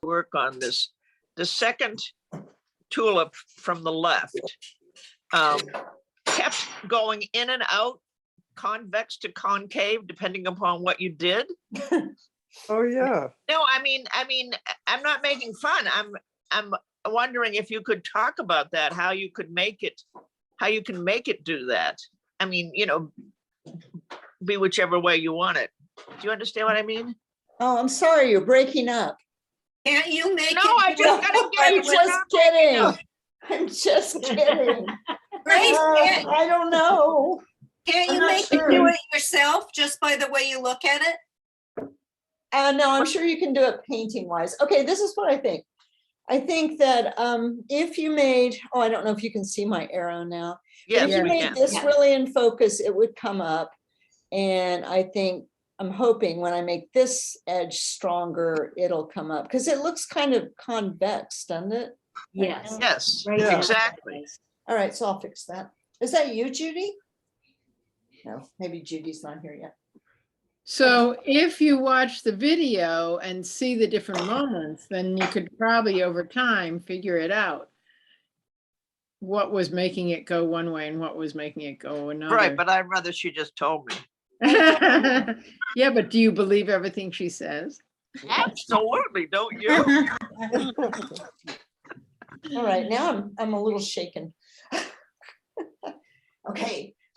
Work on this. The second tulip from the left kept going in and out, convex to concave, depending upon what you did. Oh, yeah. No, I mean, I'm not making fun. I'm wondering if you could talk about that, how you can make it do that. I mean, you know, be whichever way you want it. Do you understand what I mean? Oh, I'm sorry, you're breaking up. Can't you make No, it? I just gotta get I'm it. We're just not kidding. up. I'm just kidding. Grace, I don't know. can't I'm you not make sure. it do it yourself just by the way you look at it? No, I'm sure you can do it painting wise. Okay, this is what I think. I think that if you made, oh, I don't know if you can see my arrow now. But Yes, if you we made can. this Yeah. really in focus, it would come up. And I think, I'm hoping when I make this edge stronger, it'll come up because it looks kind of convex, doesn't it? Yes. Yes, Right Yeah. now. exactly. All right, so I'll fix that. Is that you, Judy? No, maybe Judy's not here yet. So if you watch the video and see the different moments, then you could probably over time figure it out. What was making it go one way and what was making it go another. Right, but I'd rather she just told me. Yeah, but do you believe everything she says? Absolutely, don't you? All right, now I'm a little shaken.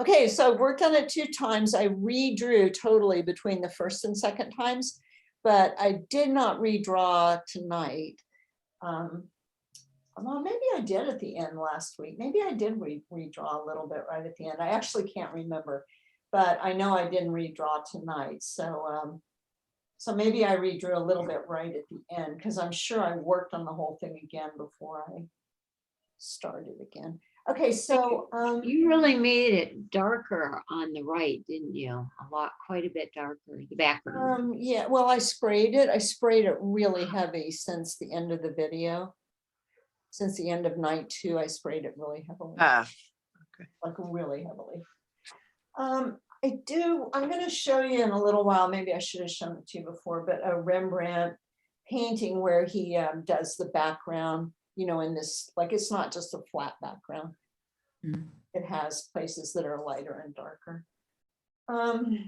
Okay, so I've worked on it 2 times. I redrew totally between the first and second times, but I did not redraw tonight. Well, maybe I did at the end last week. Maybe I did redraw a little bit right at the end. I actually can't remember, but I know I didn't redraw tonight. So, so maybe I redrew a little bit right at the end because I'm sure I worked on the whole thing again before I started again. Okay, so You really made it darker on the right, didn't you? A lot, quite a bit darker, the background. yeah, well, I sprayed it really heavy since the end of the video. Since the end of night 2, I sprayed it really heavily, like really heavily. I'm going to show you in a little while, maybe I should have shown it to you before, but a Rembrandt painting where he does the background, you know, in this, like, it's not just a flat background. Mhm. It has places that are lighter and darker.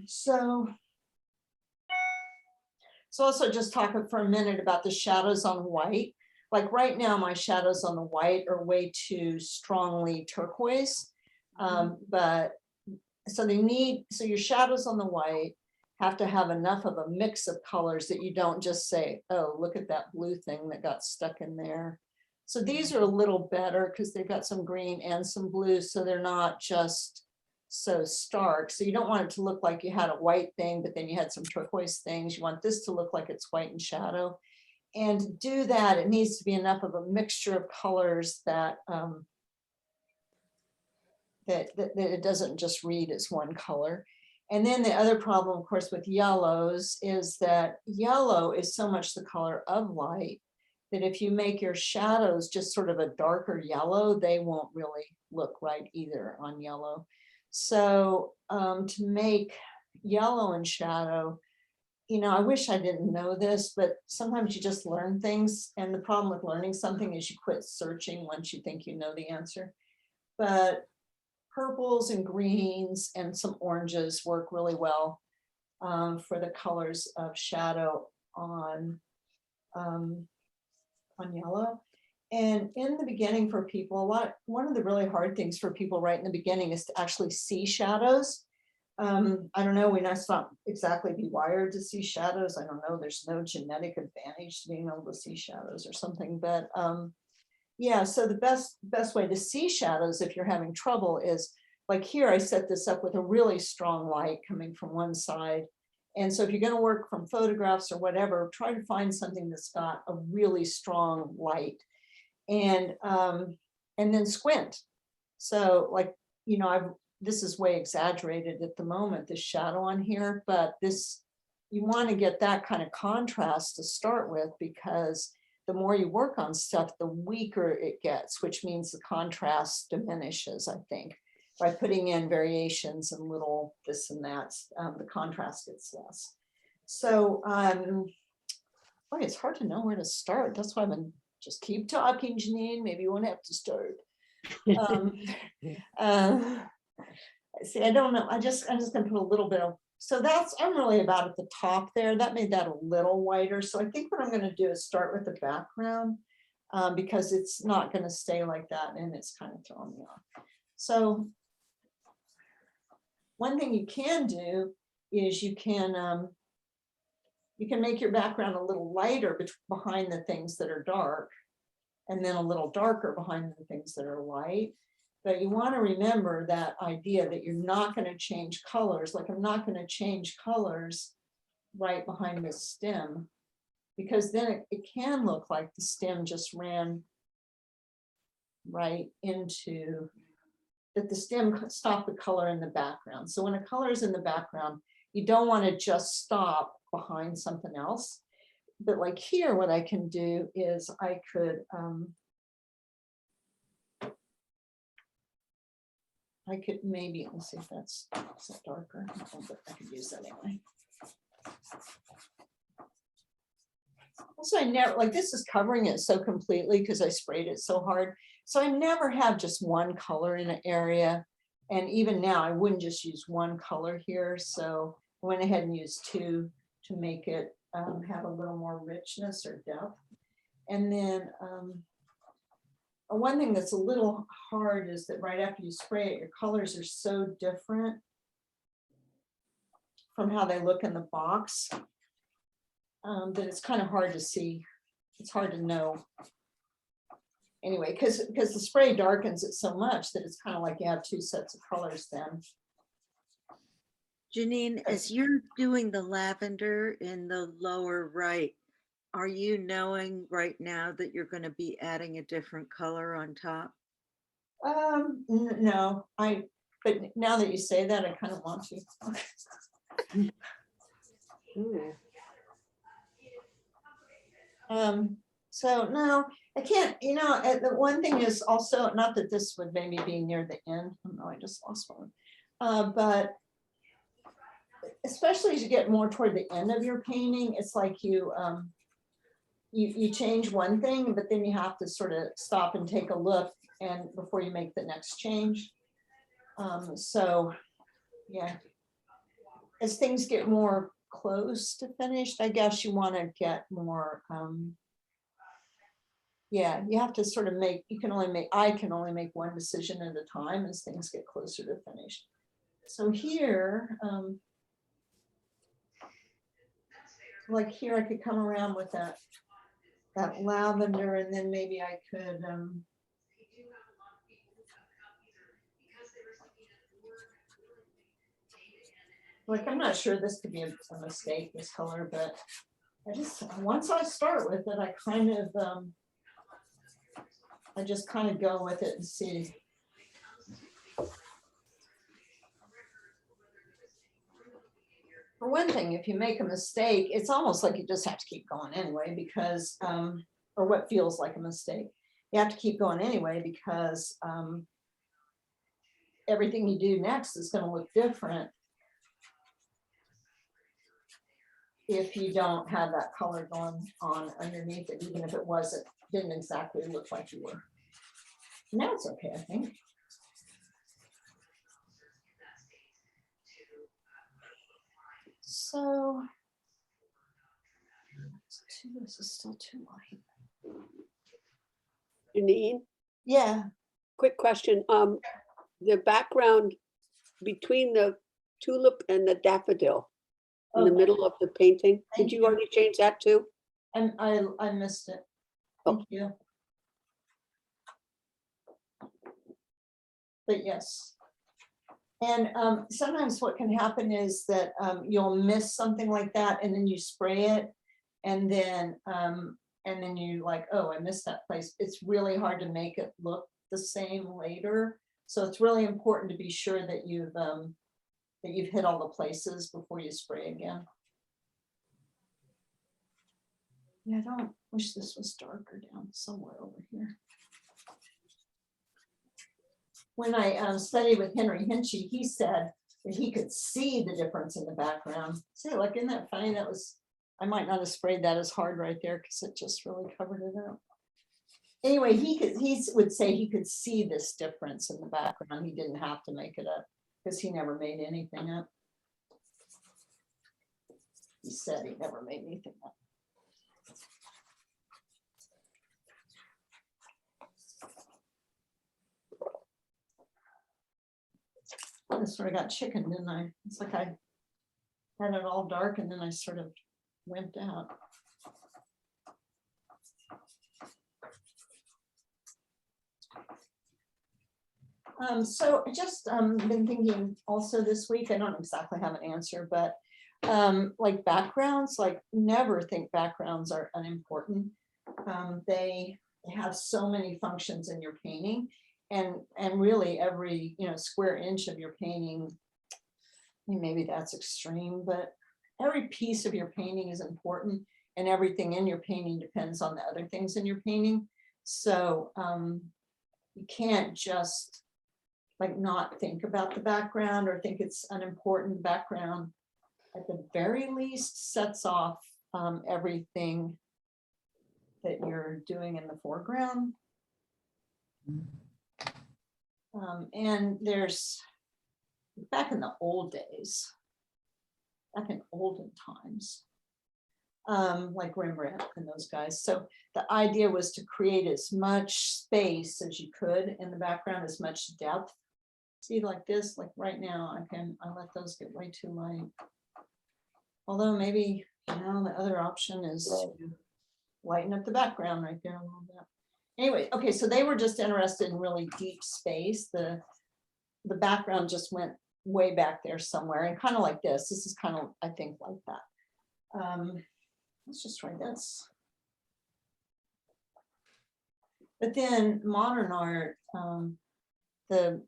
So also just talk for a minute about the shadows on white. Like right now, my shadows on the white are way too strongly turquoise. But so your shadows on the white have to have enough of a mix of colors that you don't just say, oh, look at that blue thing that got stuck in there. So these are a little better because they've got some green and some blue, so they're not just so stark. So you don't want it to look like you had a white thing, but then you had some turquoise things. You want this to look like it's white in shadow. And to do that, it needs to be enough of a mixture of colors that that it doesn't just read as one color. And then the other problem, of course, with yellows is that yellow is so much the color of light that if you make your shadows just sort of a darker yellow, they won't really look right either on yellow. So to make yellow in shadow, you know, I wish I didn't know this, but sometimes you just learn things. And the problem with learning something is you quit searching once you think you know the answer. But purples and greens and some oranges work really well for the colors of shadow on yellow. And in the beginning for people, one of the really hard things for people right in the beginning is to actually see shadows. I don't know, we must not exactly be wired to see shadows. I don't know, there's no genetic advantage to being able to see shadows or something, but yeah, so the best way to see shadows if you're having trouble is like here, I set this up with a really strong light coming from one side. And so if you're going to work from photographs or whatever, try to find something that's got a really strong light and then squint. So like, you know, this is way exaggerated at the moment, this shadow on here, but you want to get that kind of contrast to start with, because the more you work on stuff, the weaker it gets, which means the contrast diminishes, I think. by putting in variations and little this and that, the contrast gets less. So, boy, it's hard to know where to start. That's why I've been, just keep talking, Janine. Maybe you won't have to start. See, I don't know. I'm just gonna put a little bit of, so I'm really about at the top there. That made that a little whiter. So I think what I'm gonna do is start with the background because it's not gonna stay like that and it's kind of throwing me off. So one thing you can do is you can make your background a little lighter behind the things that are dark, and then a little darker behind the things that are light. But you want to remember that idea that you're not going to change colors. Like I'm not going to change colors right behind the stem, because then it can look like the stem just ran right into, that the stem stopped the color in the background. So when a color is in the background, you don't want to just stop behind something else. But like here, what I can do is I could maybe, let's see if that's darker. But I could use that anyway. Also, I never, like this is covering it so completely because I sprayed it so hard. So I never have just one color in an area. And even now I wouldn't just use one color here. So I went ahead and used two to make it have a little more richness or depth. And then one thing that's a little hard is that right after you spray it, your colors are so different from how they look in the box that it's kind of hard to see. It's hard to know. Anyway, because the spray darkens it so much that it's kind of like you have two sets of colors then. Janine, as you're doing the lavender in the lower right, are you knowing right now that you're going to be adding a different color on top? No, but now that you say that, I kind of want to. So no, I can't, the one thing is also, not that this would maybe be near the end. Oh no, I just lost one. But especially as you get more toward the end of your painting, it's like you change one thing, but then you have to sort of stop and take a look and before you make the next change. So yeah, as things get more close to finished, I guess you want to get more, yeah, you have to sort of make, I can only make one decision at a time as things get closer to finish. So here, like here, I could come around with that lavender, and then maybe I could, like, I'm not sure this could be a mistake, this color, but I just, once I start with it, I kind of, I just kind of go with it and see. For one thing, if you make a mistake, it's almost like you just have to keep going anyway, because, or what feels like a mistake. You have to keep going anyway, because everything you do next is going to look different if you don't have that color going on underneath it, even if it didn't exactly look like you were. Now it's okay, I think. So this is still too light. Janine, Yeah. quick question. The background between the tulip and the daffodil in the Okay. middle of the painting, Thank did you you. already change that too? And I missed it. Thank you. But yes. And sometimes what can happen is that you'll miss something like that, and then you spray it, and then you like, oh, I missed that place. It's really hard to make it look the same later. So it's really important to be sure that you've hit all the places before you spray again. Yeah, I don't wish this was darker down somewhere over here. when I studied with Henry Hinchy, he said that he could see the difference in the background. See, like, isn't that funny? That was, I might not have sprayed that as hard right there because it just really covered it up. Anyway, he would say he could see this difference in the background. He didn't have to make it up because he never made anything up. He said he never made anything up. I sort of got chicken, didn't I? It's like I had it all dark and then I sort of went out. So I just been thinking also this week, I don't exactly have an answer, but like backgrounds, like never think backgrounds are unimportant. They have so many functions in your painting, and really every square inch of your painting, maybe that's extreme, but every piece of your painting is important, and everything in your painting depends on the other things in your painting. So you can't just like not think about the background or think it's unimportant. Background at the very least sets off everything that you're doing in the foreground. And there's, back in the old days, back in olden times, like Rembrandt and those guys. So the idea was to create as much space as you could in the background, as much depth. See, like this, like right now, I let those get way too light. Although maybe, the other option is to lighten up the background right there a little bit. Anyway, okay, so they were just interested in really deep space. The background just went way back there somewhere, and kind of like this. This is kind of, I think, like that. Let's just try this. But then modern art,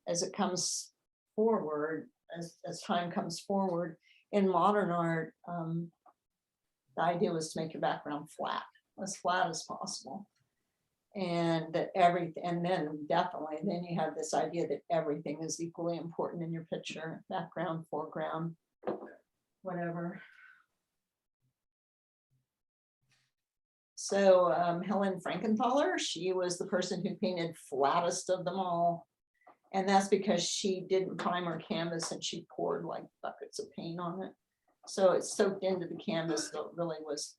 as it comes forward, as time comes forward, in modern art, the idea was to make your background flat as possible. And that everything, and then definitely, then you have this idea that everything is equally important in your picture, background, foreground, whatever. So Helen Frankenthaler, she was the person who painted flattest of them all. And that's because she didn't prime her canvas and she poured like buckets of paint on it. So it soaked into the canvas, so it really was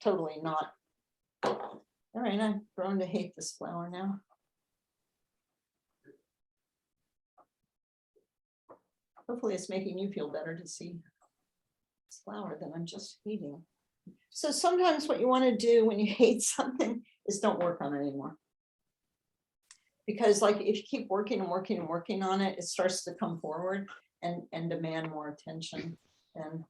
totally not. All right, I'm grown to hate this flower now. Hopefully it's making you feel better to see this flower that I'm just hating. So sometimes what you want to do when you hate something is don't work on it anymore. Because like if you keep working and working and working on it, it starts to come forward and demand more attention than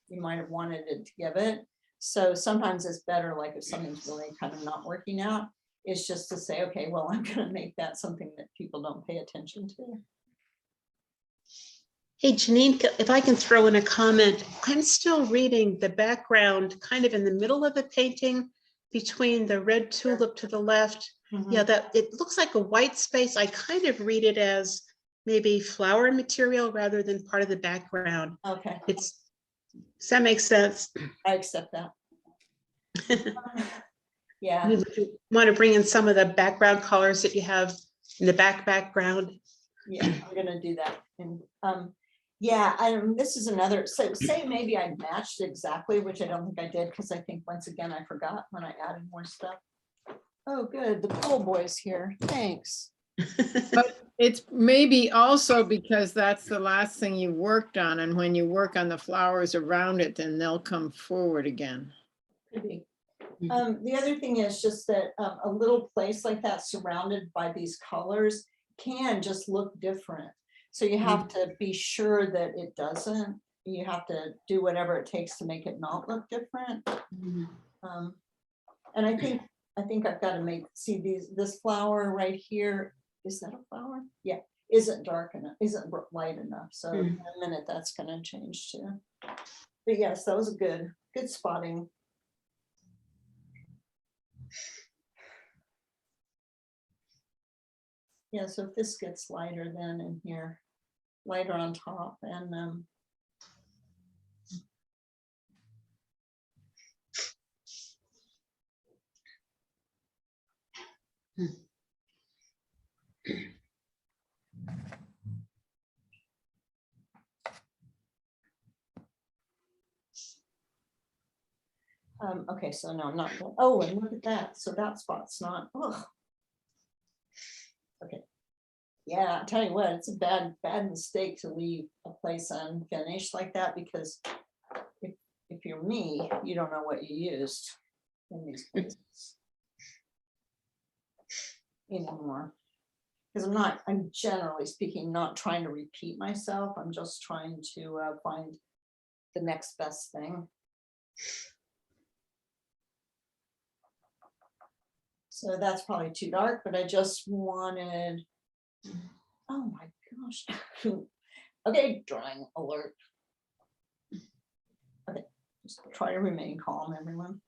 you might have wanted it to give it. So sometimes it's better, like if something's really kind of not working out, is just to say, okay, well, I'm going to make that something that people don't pay attention to. Hey, Janine, if I can throw in a comment, I'm still reading the background kind of in the middle of the painting between the red tulip to the left. Yeah, that it looks like a white space. I kind of read it as maybe flower material rather than part of the background. Okay. Does that make sense? I accept that. Yeah. You want to bring in some of the background colors that you have in the background. Yeah, I'm gonna do that. And yeah, this is another, so say maybe I matched exactly, which I don't think I did, because I think once again I forgot when I added more stuff. Oh, good, the pool boy's here, thanks. But it's maybe also because that's the last thing you worked on, and when you work on the flowers around it, then they'll come forward again. Could be. The other thing is just that a little place like that surrounded by these colors can just look different. So you have to be sure that it doesn't. You have to do whatever it takes to make it not look different. And I think I've got to see this flower right here. Is that a flower? Yeah, isn't dark enough, isn't light enough. So in a minute that's going to change too. But yes, that was a good spotting. Yeah, so if this gets lighter then in here, lighter on top and okay, so no, I'm not going, oh, and look at that. So that spot's not, ugh. Okay. Yeah, I tell you what, it's a bad mistake to leave a place unfinished like that because if you're me, you don't know what you used in these places anymore. Because I'm generally speaking, not trying to repeat myself. I'm just trying to find the next best thing. So that's probably too dark, but I just wanted, oh my gosh. Okay, drawing alert. Okay, just try to remain calm, everyone.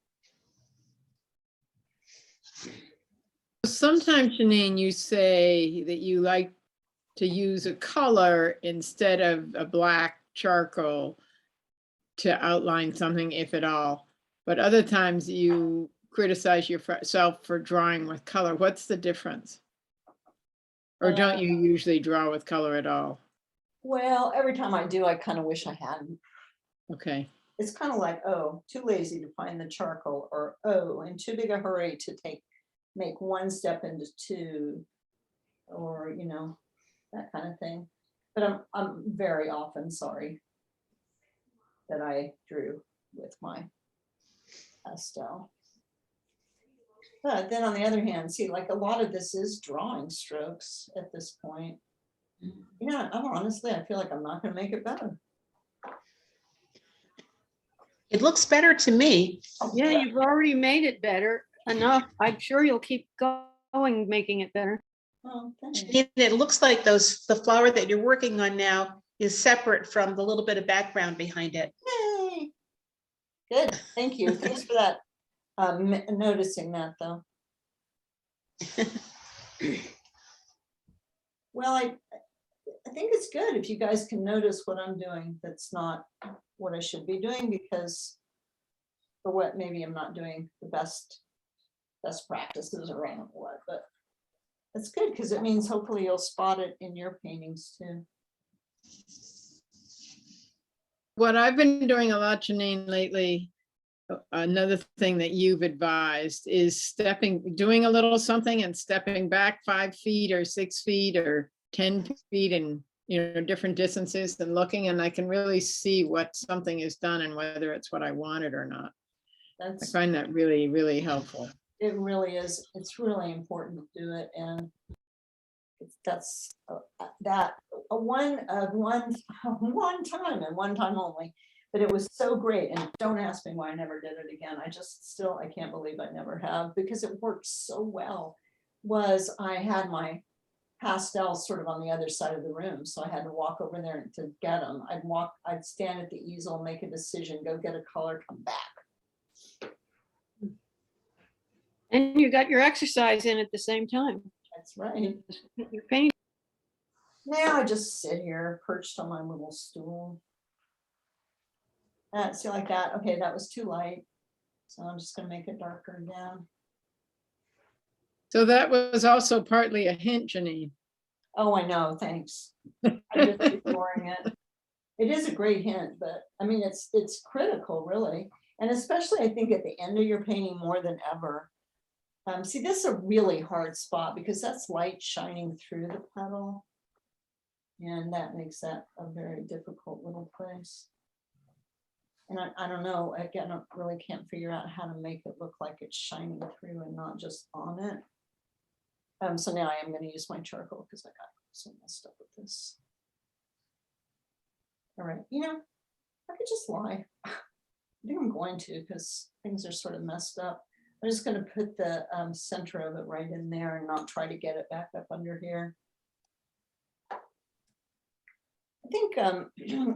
Sometimes, Janine, you say that you like to use a color instead of a black charcoal to outline something, if at all. But other times you criticize yourself for drawing with color. What's the difference? Or don't you usually draw with color at all? Well, every time I do, I kind of wish I hadn't. Okay. It's kind of like, oh, too lazy to find the charcoal, or oh, in too big a hurry to make one step into two, or you know, that kind of thing. But I'm very often sorry that I drew with my pastel. But then on the other hand, see, like a lot of this is drawing strokes at this point. You know, honestly, I feel like I'm not going to make it better. It looks better to me. Yeah, you've already made it better enough. I'm sure you'll keep going, making it better. Oh, thanks. It looks like the flower that you're working on now is separate from the little bit of background behind it. Yay. Good, thank you. Thanks for that. Noticing that though. Well, I think it's good if you guys can notice what I'm doing that's not what I should be doing, because for what maybe I'm not doing the best practices or I don't know what, but that's good because it means hopefully you'll spot it in your paintings too. What I've been doing a lot, Janine, lately, another thing that you've advised is doing a little something and stepping back 5 feet or 6 feet or 10 feet and, you know, different distances and looking, and I can really see what something is done and whether it's what I wanted or not. I find that really, really helpful. It really is. It's really important to do it, and that's one time and one time only. But it was so great, and don't ask me why I never did it again. I can't believe I never have, because it worked so well. Was I had my pastels sort of on the other side of the room, so I had to walk over there to get them. I'd stand at the easel, make a decision, go get a color, come back. And you got your exercise in at the same time. That's right. You're painting. Now I just sit here perched on my little stool. See, like that. Okay, that was too light. So I'm just going to make it darker again. So that was also partly a hint, Janine. Oh, I know. Thanks. I'm just ignoring it. It is a great hint, but I mean, it's critical, really. And especially, I think, at the end of your painting more than ever. See, this is a really hard spot because that's light shining through the petal. And that makes that a very difficult little place. And I don't know, again, I really can't figure out how to make it look like it's shining through and not just on it. So now I am going to use my charcoal because I got so messed up with this. All right, you know, I could just lie. I think I'm going to, because things are sort of messed up. I'm just going to put the center of it right in there and not try to get it back up under here. I think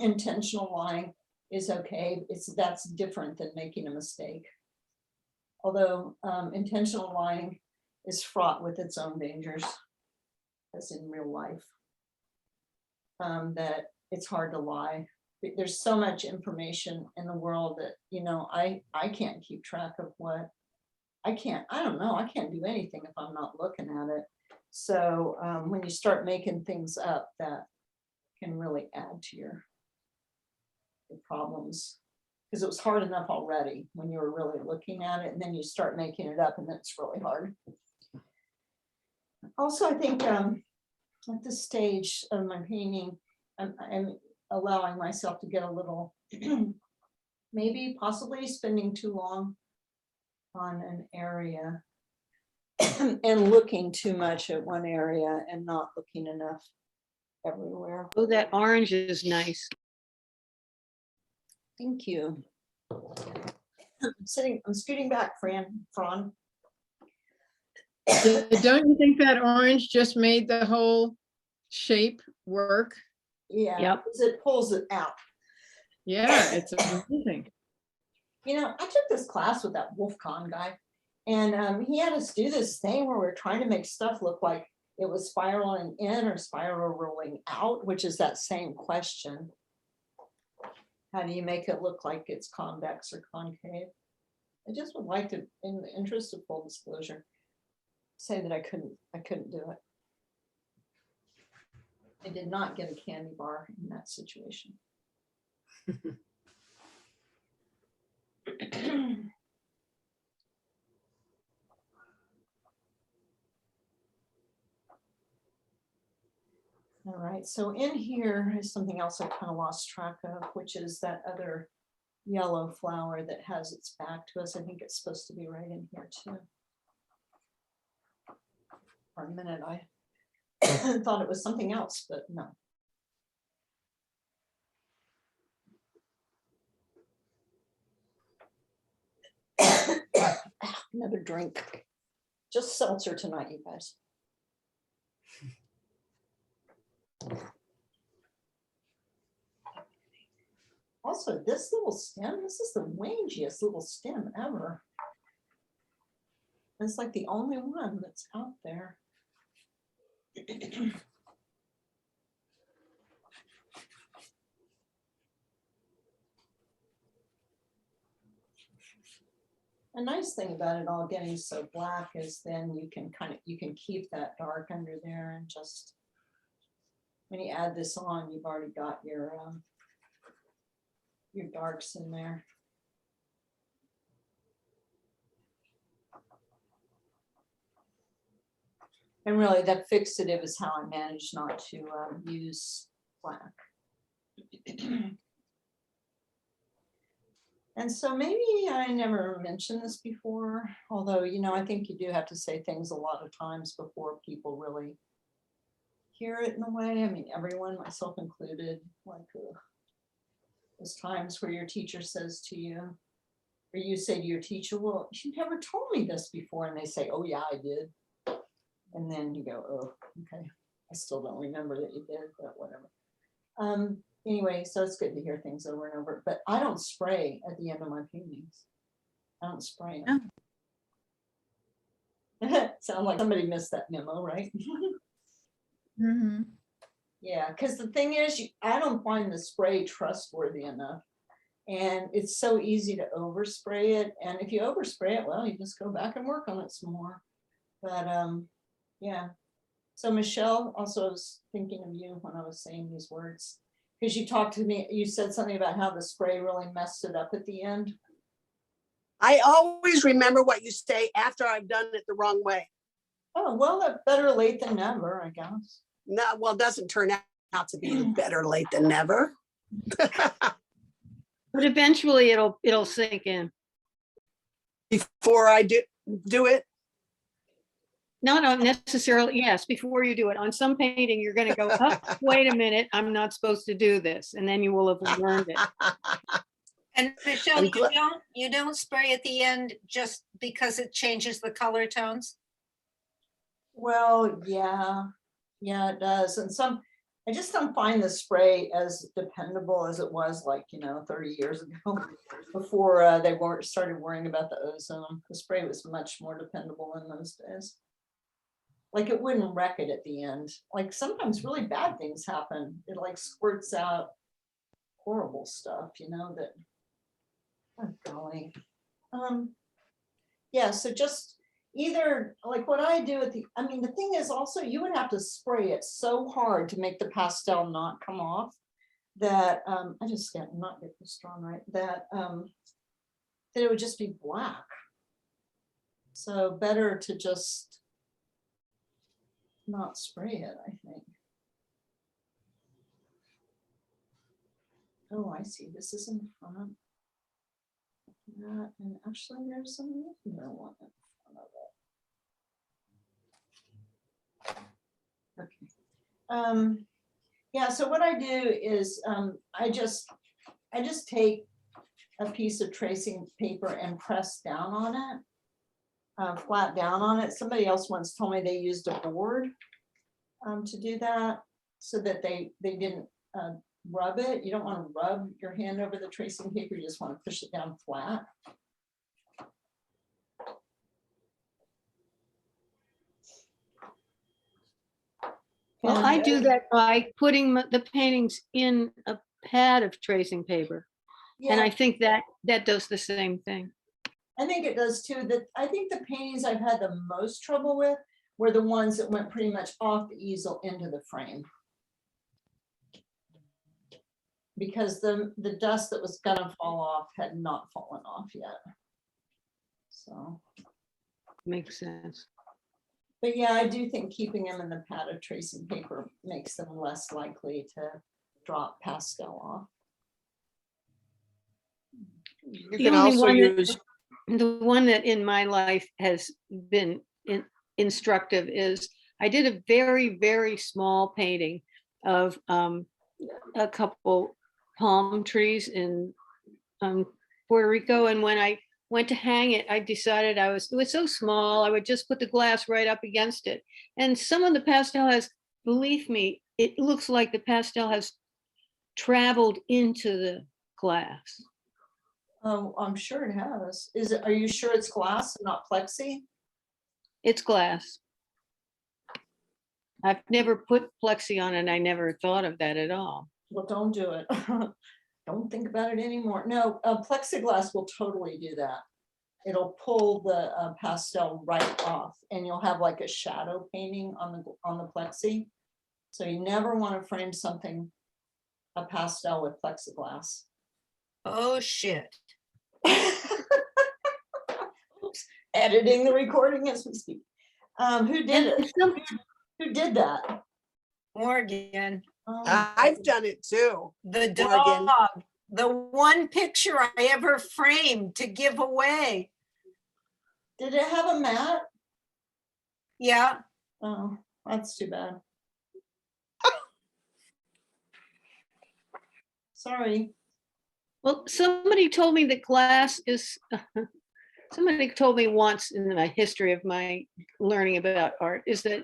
intentional lying is okay. That's different than making a mistake. Although intentional lying is fraught with its own dangers. as in real life. That it's hard to lie. There's so much information in the world that, you know, I can't keep track of what I don't know, I can't do anything if I'm not looking at it. So when you start making things up, that can really add to your problems. Because it was hard enough already when you were really looking at it, and then you start making it up, and then it's really hard. Also, I think at this stage of my painting, I'm allowing myself to get a little, maybe possibly spending too long on an area and looking too much at one area and not looking enough everywhere. Oh, that orange is nice. Thank you. I'm scooting back, Fran. Don't you think that orange just made the whole shape work? Yeah, Yep. 'cause it pulls it out. Yeah, it's amazing. You know, I took this class with that WolfCon guy, and he had us do this thing where we're trying to make stuff look like it was spiraling in or spiraling out, which is that same question. How do you make it look like it's convex or concave? I just would like to, in the interest of full disclosure, say that I couldn't do it. I did not get a candy bar in that situation. All right, so in here is something else I kind of lost track of, which is that other yellow flower that has its back to us. I think it's supposed to be right in here too. For a minute, I thought it was something else, but no. Another drink. Just seltzer tonight, you guys. Also, this little stem, this is the wangiest little stem ever. It's like the only one that's out there. A nice thing about it all getting so black is then you can keep that dark under there, and just when you add this on, you've already got your darks in there. And really that fixative is how I managed not to use black. And so maybe I never mentioned this before, although, you know, I think you do have to say things a lot of times before people really hear it in a way. I mean, everyone, myself included, like there's times where your teacher says to you, or you say to your teacher, well, you never told me this before. And they say, oh yeah, I did. And then you go, oh, okay. I still don't remember that you did, but whatever. Anyway, so it's good to hear things over and over, but I don't spray at the end of my paintings. I don't spray them. Sound like somebody missed that memo, right? Mhm. Yeah, because the thing is, I don't find the spray trustworthy enough. And it's so easy to overspray it. And if you overspray it, well, you just go back and work on it some more. But yeah. So Michelle, also I was thinking of you when I was saying these words. Because you talked to me, you said something about how the spray really messed it up at the end. I always remember what you say after I've done it the wrong way. Oh, well, that's better late than never, I guess. No, well, it doesn't turn out to be better late than never. But eventually it'll sink in. Before I do it. Not necessarily, yes, before you do it. On some painting, you're gonna go, oh, wait a minute, I'm not supposed to do this. And then you will have learned it. And Michelle, I'm you glad- don't spray at the end just because it changes the color tones? Well, yeah, it does. And I just don't find the spray as dependable as it was, like, 30 years ago before they started worrying about the ozone. The spray was much more dependable in those days. like it wouldn't wreck it at the end. Like sometimes really bad things happen. It like squirts out horrible stuff, you know, that, oh golly. Yeah, so just either like what I do at the, I mean, the thing is also you would have to spray it so hard to make the pastel not come off that I just can't not get the strong right, that that it would just be black. So better to just not spray it, I think. Oh, I see. This is in front. That, and actually there's some other one in front of it. Okay. Yeah, so what I do is I just take a piece of tracing paper and press down on it, flat down on it. Somebody else once told me they used a board to do that so that they didn't rub it. You don't want to rub your hand over the tracing paper. You just want to push it down flat. Well, I do that by putting the paintings in a pad of tracing paper. And Yeah, I think that does the same thing. I think it does too. That I think the paintings I've had the most trouble with were the ones that went pretty much off the easel into the frame. Because the dust that was gonna fall off had not fallen off yet. So, Makes sense. but yeah, I do think keeping them in the pad of tracing paper makes them less likely to drop pastel off. You The can only also one that- use, The one that in my life has been instructive is I did a very, very small painting of a couple palm trees in Puerto Rico. And when I went to hang it, I decided it was so small, I would just put the glass right up against it. And some of the pastel has, believe me, it looks like the pastel has traveled into the glass. Oh, I'm sure it has. Is it, are you sure it's glass and not plexi? It's glass. I've never put plexi on and I never thought of that at all. Well, don't do it. Don't think about it anymore. No, plexiglass will totally do that. It'll pull the pastel right off and you'll have like a shadow painting on the plexi. So you never want to frame something, a pastel with plexiglass. Oh, shit. Oops, editing the recording as we speak. Who did And it? Who did that? Morgan, Oh, I've done it too. the Morgan. dog, the one picture I ever framed to give away. did it have a mat? Yeah, Oh, that's too bad. Sorry. well, somebody told me that glass is, somebody told me once in my history of my learning about art is that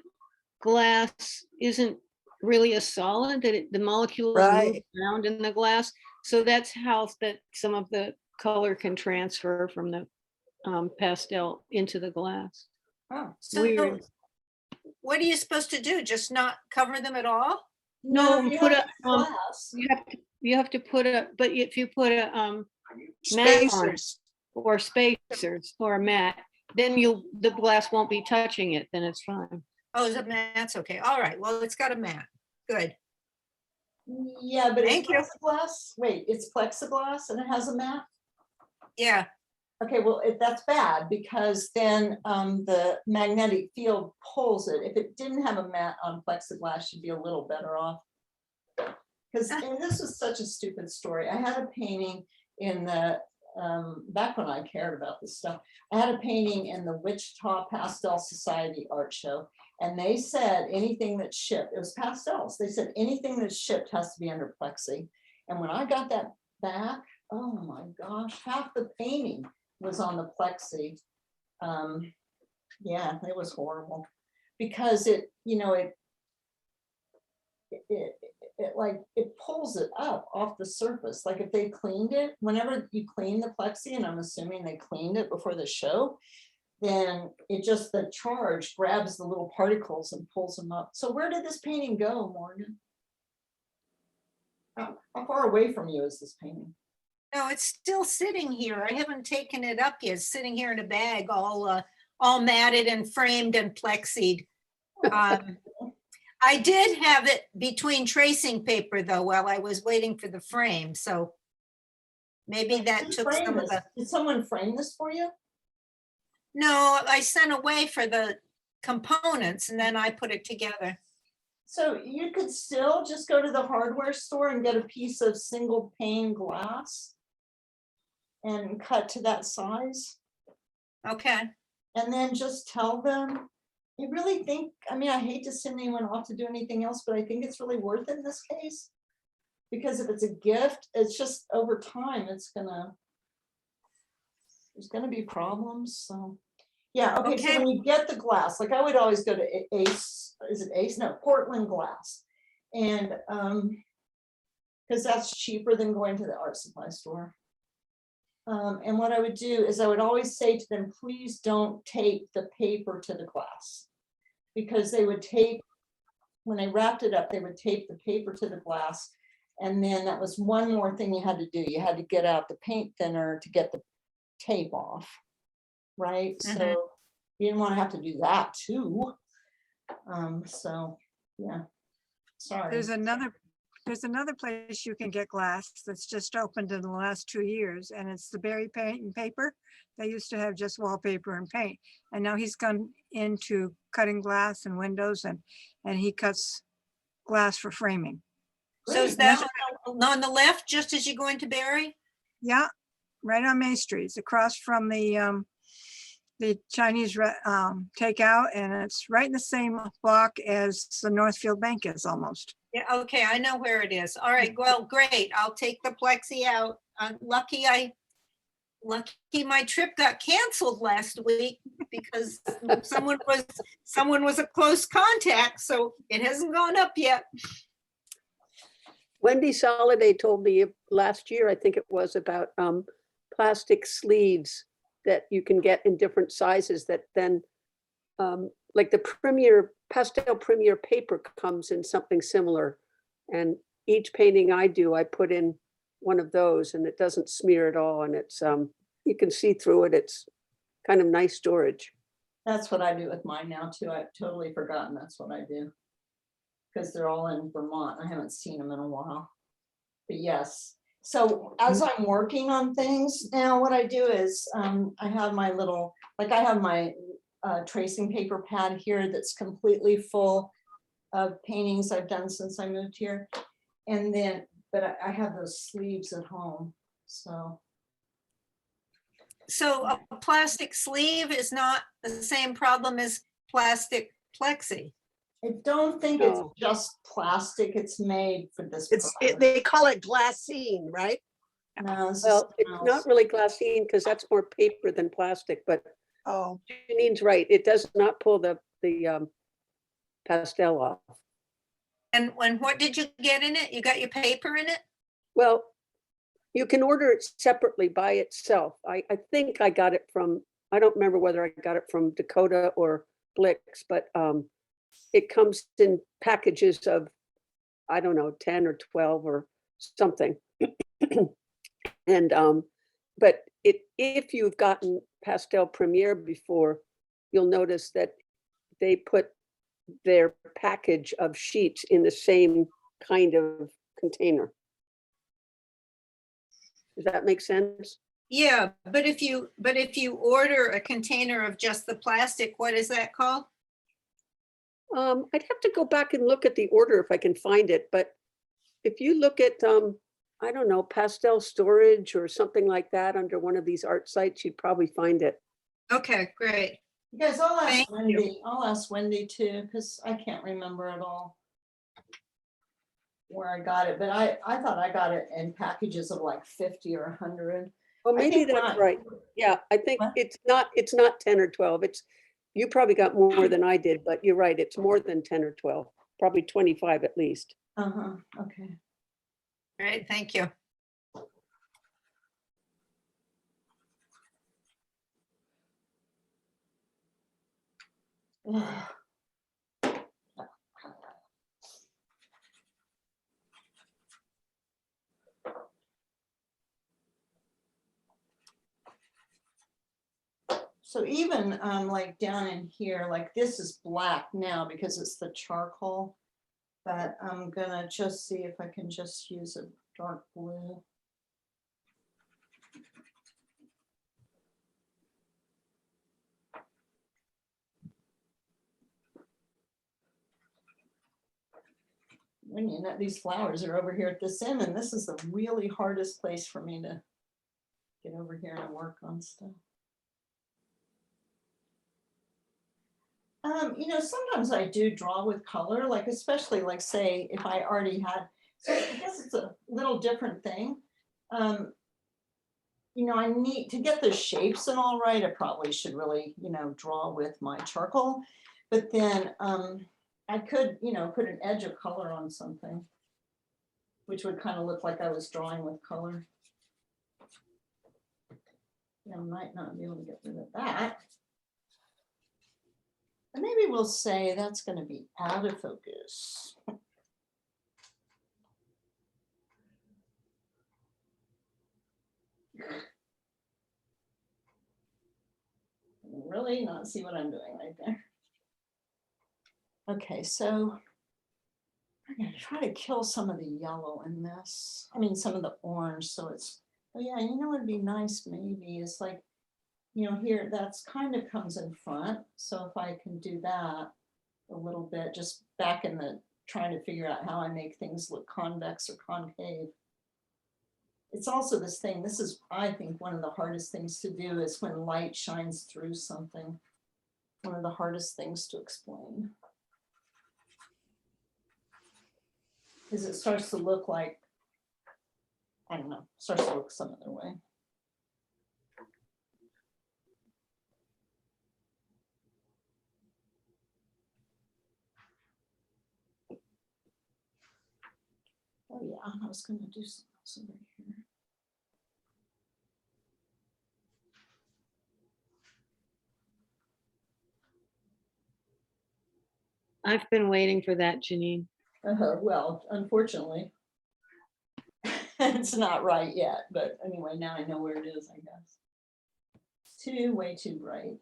glass isn't really a solid, that the molecules move Right. around in the glass. So that's how that some of the color can transfer from the pastel into the glass. Oh, so Weird. what are you supposed to do? Just not cover them at all? No, you put have a, glass. you have to put a, but if you put a mat on Spacers. or spacers or a mat, then the glass won't be touching it, then it's fine. Oh, the mat's okay. All right, well, it's got a mat. Good. Yeah, but it's Thank you. plexiglass. Wait, it's plexiglass and it has a mat? Yeah, Okay, well, that's bad because then the magnetic field pulls it. If it didn't have a mat on plexiglass, you'd be a little better off. Because, and this was such a stupid story. I had a painting in the, back when I cared about this stuff, I had a painting in the Wichita Pastel Society art show. And they said anything that's shipped, it was pastels. They said anything that's shipped has to be under plexi. And when I got that back, oh my gosh, half the painting was on the plexi. Yeah, it was horrible because it, you know, it like, it pulls it up off the surface. Like if they cleaned it, whenever you clean the plexi, and I'm assuming they cleaned it before the show, then it just, the charge grabs the little particles and pulls them up. So where did this painting go, Morgan? How far away from you is this painting? No, it's still sitting here. I haven't taken it up yet. It's sitting here in a bag, all matted and framed and plexied. I did have it between tracing paper though, while I was waiting for the frame, so maybe that Who took framed some of this? the, Did someone frame this for you? no, I sent away for the components and then I put it together. So you could still just go to the hardware store and get a piece of single pane glass and cut to that size, Okay, and then just tell them, you really think, I mean, I hate to send anyone off to do anything else, but I think it's really worth it in this case. Because if it's a gift, it's just over time, there's gonna be problems, so. Yeah, okay, so Okay. when you get the glass, like I would always go to Ace, is it Ace? No, Portland Glass. And, because that's cheaper than going to the art supply store. And what I would do is I would always say to them, please don't tape the paper to the glass. Because they would tape, when they wrapped it up, they would tape the paper to the glass. And then that was one more thing you had to do. You had to get out the paint thinner to get the tape off. Right? Mhm. So you didn't want to have to do that too. So, yeah, sorry. There's another place you can get glass that's just opened in the last 2 years, and it's the Berry Paint and Paper. They used to have just wallpaper and paint, and now he's gone into cutting glass and windows, and he cuts glass for framing. so is Great. that on the left, just as you go into Barry? Yeah, right on Main Street. It's across from the Chinese takeout, and it's right in the same block as the Northfield Bank is almost. Yeah, okay, I know where it is. All right, well, great. I'll take the plexi out. Lucky my trip got canceled last week because someone was a close contact, so it hasn't gone up yet. Wendy Soliday told me last year, I think it was, about plastic sleeves that you can get in different sizes that then, like the Pastel Premier paper comes in something similar. And each painting I do, I put in one of those and it doesn't smear at all. And it's, you can see through it. It's kind of nice storage. That's what I do with mine now too. I've totally forgotten that's what I do. Because they're all in Vermont. I haven't seen them in a while. But yes, so as I'm working on things now, what I do is I have my little, like I have my tracing paper pad here that's completely full of paintings I've done since I moved here. And then, but I have those sleeves at home, so. So a plastic sleeve is not the same problem as plastic plexi. I don't think it's No. just plastic, it's made for this. They call it glassine, right? No, it's Well, just it's something not else. really glassine because that's more paper than plastic, but Oh, Janine's right. It does not pull the pastel off. And what did you get in it? You got your paper in it? Well, you can order it separately by itself. I think I got it from, I don't remember whether I got it from Dakota or Blix, but it comes in packages of, I don't know, 10 or 12 or something. And, but if you've gotten Pastel Premier before, you'll notice that they put their package of sheets in the same kind of container. Does that make sense? Yeah, but if you order a container of just the plastic, what is that called? I'd have to go back and look at the order if I can find it, but if you look at, I don't know, Pastel Storage or something like that under one of these art sites, you'd probably find it. Okay, great. You guys, I'll ask Thank you. Wendy, I'll ask Wendy too, because I can't remember at all where I got it, but I thought I got it in packages of like 50 or 100. Well, I maybe think that's not. right. Yeah, I think What? it's not 10 or 12. You probably got more than I did, but you're right. It's more than 10 or 12, probably 25 at least. Uh-huh, okay. Great, thank you. Ugh. So even like down in here, like this is black now because it's the charcoal. But I'm gonna just see if I can just use a dark blue. When you know these flowers are over here at this end, and this is the really hardest place for me to get over here and work on stuff. You know, sometimes I do draw with color, like especially like say if I already had, so I guess it's a little different thing. You know, I need to get the shapes and all right. I probably should really, you know, draw with my charcoal, but then I could, you know, put an edge of color on something, which would kind of look like I was drawing with color. I might not be able to get rid of that. And maybe we'll say that's going to be out of focus. Really not see what I'm doing right there. Okay, so I'm going to try to kill some of the yellow in this. I mean, some of the orange. So it's, oh yeah, you know, it'd be nice maybe is like, you know, here that's kind of comes in front. So if I can do that a little bit, just back in the trying to figure out how I make things look convex or concave. It's also this thing, this is, I think, one of the hardest things to do is when light shines through something. One of the hardest things to explain. Because it starts to look like, I don't know, starts to look some other way. Oh yeah, I was going to do something else over here. I've been waiting for that, Janine. Well, unfortunately, it's not right yet, but anyway, now I know where it is, I guess. It's way too bright.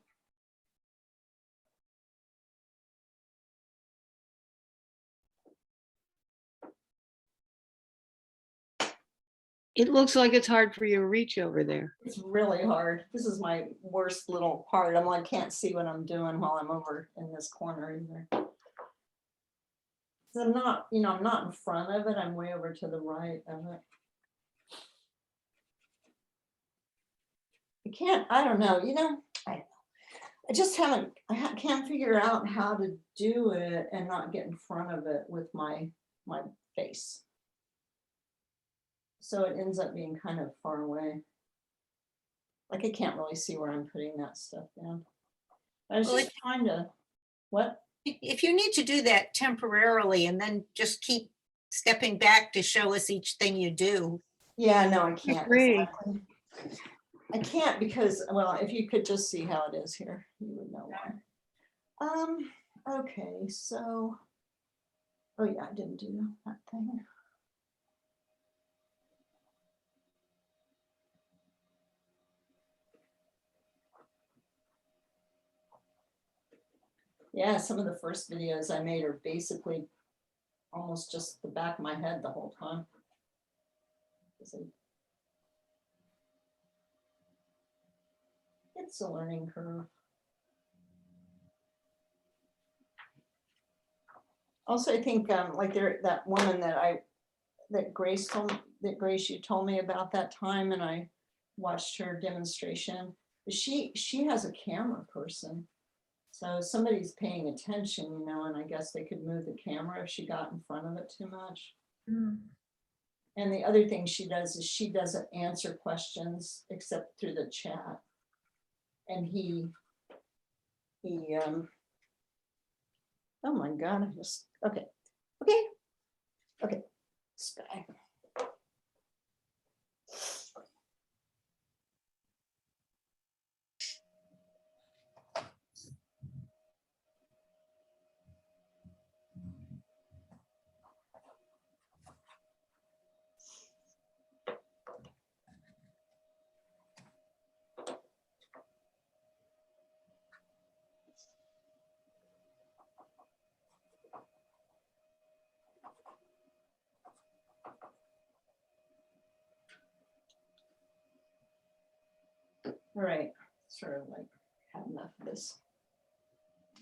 It looks like it's hard for you to reach over there. It's really hard. This is my worst little part. I'm like, can't see what I'm doing while I'm over in this corner either. So I'm not, you know, I'm not in front of it. I'm way over to the right of it. I can't, I don't know, you know, I just haven't, can't figure out how to do it and not get in front of it with my face. So it ends up being kind of far away. Like I can't really see where I'm putting that stuff down. I was just trying to, what? If you need to do that temporarily and then just keep stepping back to show us each thing you do. Yeah, no, I can't. Agree. Exactly. I can't because, well, if you could just see how it is here, you would know why. Okay, so, oh yeah, I didn't do that thing. Yeah, some of the first videos I made are basically almost just the back of my head the whole time. It's a learning curve. Also, I think like that woman that Grace you told me about that time, and I watched her demonstration. She has a camera person. So somebody's paying attention, you know, and I guess they could move the camera if she got in front of it too much. Mm. And the other thing she does is she doesn't answer questions except through the chat. And oh my God, I just, okay. Sky. All right, sort of like had enough of this.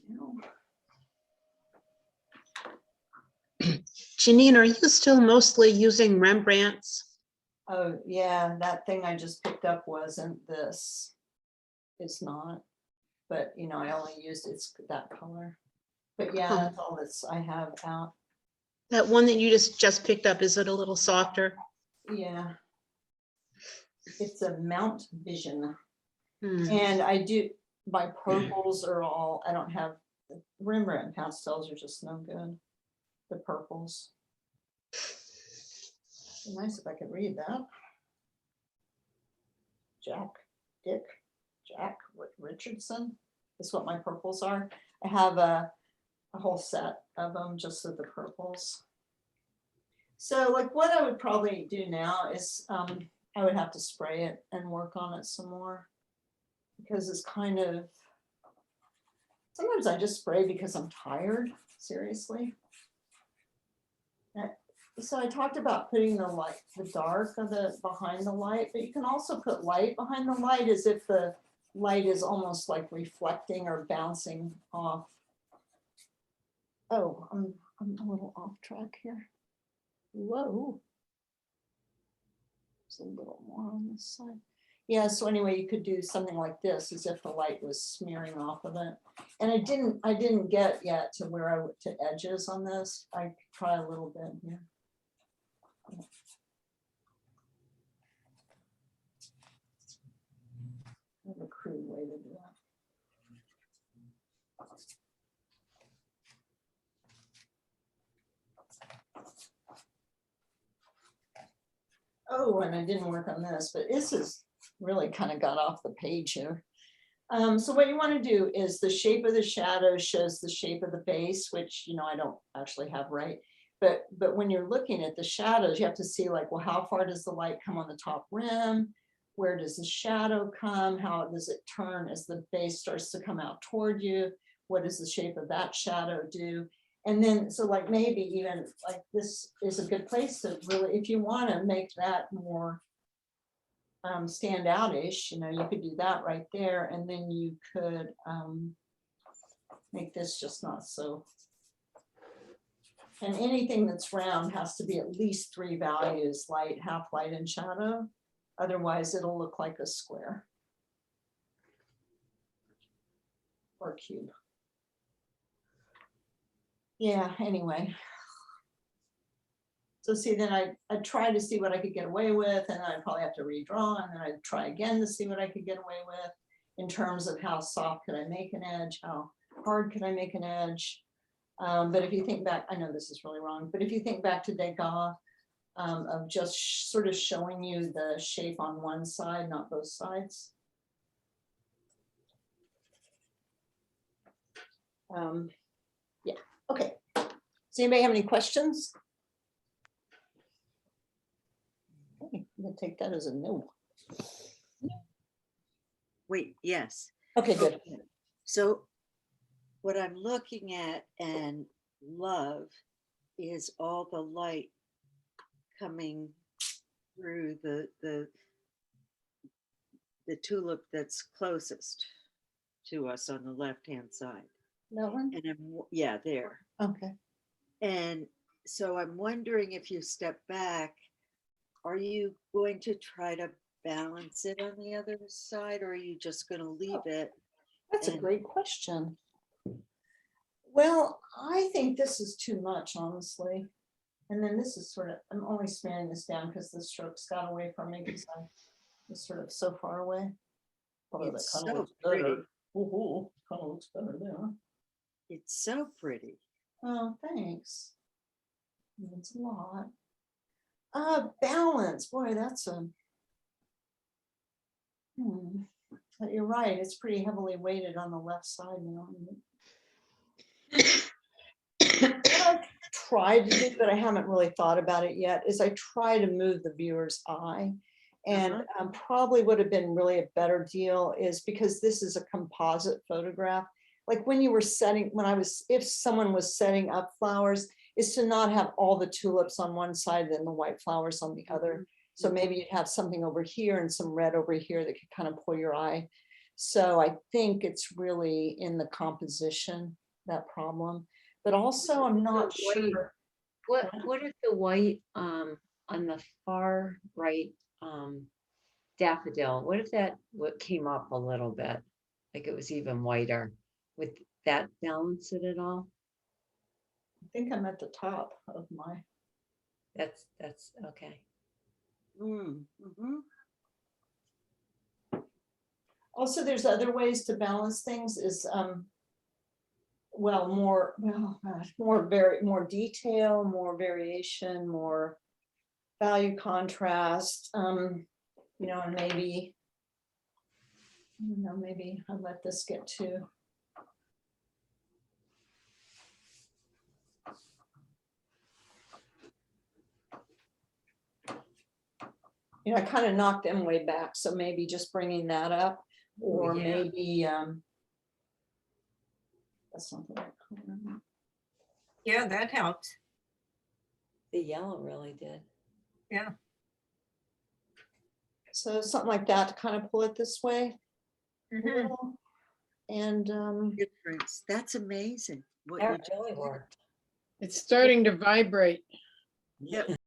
No. Janine, are you still mostly using Rembrandts? Oh, yeah, that thing I just picked up wasn't this. It's not, but you know, I only used it's that color. But yeah, Huh. that's all that's I have out. That one that you just picked up, is it a little softer? Yeah. It's a Mount Vision. Hmm. And I do, my purples are all, I don't have, Rembrandt pastels are just no good. The purples. Be nice if I could read that. Jack Richardson is what my purples are. I have a whole set of them, just of the purples. So like what I would probably do now is I would have to spray it and work on it some more, because it's kind of, sometimes I just spray because I'm tired, seriously. So I talked about putting the light, the dark of the behind the light, but you can also put light behind the light as if the light is almost like reflecting or bouncing off. Oh, I'm a little off track here. Whoa. There's a little more on this side. Yeah, so anyway, you could do something like this as if the light was smearing off of it. And I didn't get yet to where I went to edges on this. I try a little bit here. I have a crude way to do that. Oh, and I didn't work on this, but this is really kind of got off the page here. So what you want to do is the shape of the shadow shows the shape of the base, which, you know, I don't actually have right. But when you're looking at the shadows, you have to see like, well, how far does the light come on the top rim? Where does the shadow come? How does it turn as the base starts to come out toward you? What does the shape of that shadow do? And then, so like maybe even like this is a good place to really, if you want to make that more stand out-ish, you know, you could do that right there. And then you could make this just not so. And anything that's round has to be at least 3 values, light, half light, and shadow. Otherwise, it'll look like a square or cube. Yeah, anyway. So see, then I tried to see what I could get away with, and I'd probably have to redraw, and then I'd try again to see what I could get away with in terms of how soft could I make an edge, how hard could I make an edge. But if you think back, I know this is really wrong, but if you think back to Degas, of just sort of showing you the shape on one side, not both sides. Yeah, okay. Does anybody have any questions? Okay, I'm gonna take that as a no. Wait, yes. Okay, good. So what I'm looking at and love is all the light coming through the tulip that's closest to us on the left-hand side. That one? And yeah, there. Okay. And so I'm wondering, if you step back, are you going to try to balance it on the other side, or are you just going to leave it? That's a great question. Well, I think this is too much, honestly. And then this is sort of, I'm only smearing this down because the strokes got away from me because I was sort of so far away. Although It's that kind of so looks better. pretty. Ooh, kind of looks better there. It's so pretty. Oh, thanks. Means a lot. Balance, boy, that's a. But you're right, it's pretty heavily weighted on the left side now. What I've tried to do, but I haven't really thought about it yet, is I try to move the viewer's eye. And probably would have been really a better deal is because this is a composite photograph. Like when you were setting, if someone was setting up flowers, is to not have all the tulips on one side and the white flowers on the other. So maybe you'd have something over here and some red over here that could kind of pull your eye. So I think it's really in the composition, that problem. But also, I'm not So white- sure. What if the white, on the far right, daffodil, what if that, what came up a little bit? Like it was even whiter, would that balance it at all? I think I'm at the top of my, That's, okay. Mm, mhm. also, there's other ways to balance things is, well, more detail, more variation, more value contrast, and maybe, I don't know, maybe I'll let this get to. I kind of knocked them way back, so maybe just bringing that up, or yeah. maybe, that's something. Yeah, that helped. The yellow really did. Yeah. So something like that to kind of pull it this way. Mhm. And, Difference. That's amazing. What you That just really did. worked. It's starting to vibrate. Yep.